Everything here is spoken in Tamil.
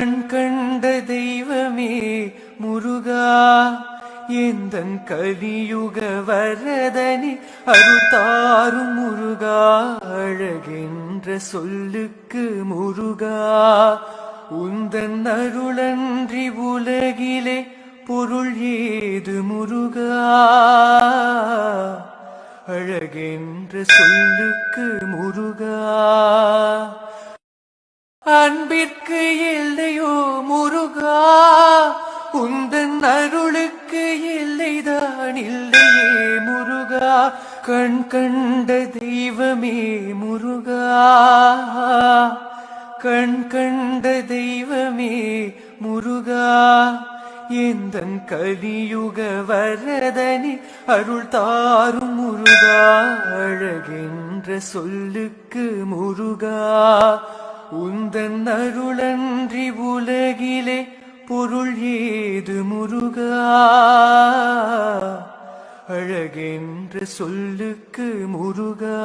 கண் கண்ட தெய்வமே முருகா, எந்தன் கலியுக வரதனி அருள் தாரும் முருகா, அழகென்ற சொல்லுக்கு முருகா, உந்தன் அருளன்றி உலகிலே பொருள் ஏது முருகா, அழகென்ற சொல்லுக்கு முருகா. அன்பிற்கு எல்லையோ முருகா, உந்தன் அருளுக்கு எல்லைதான் இல்லையே முருகா, கண் கண்ட தெய்வமே முருகா, கண் கண்ட தெய்வமே முருகா, எந்தன் கலியுக வரதனி அருள் தாரும் முருகா, அழகென்ற சொல்லுக்கு முருகா, உந்தன் அருளன்றி உலகிலே பொருள் ஏது முருகா, அழகென்ற சொல்லுக்கு முருகா.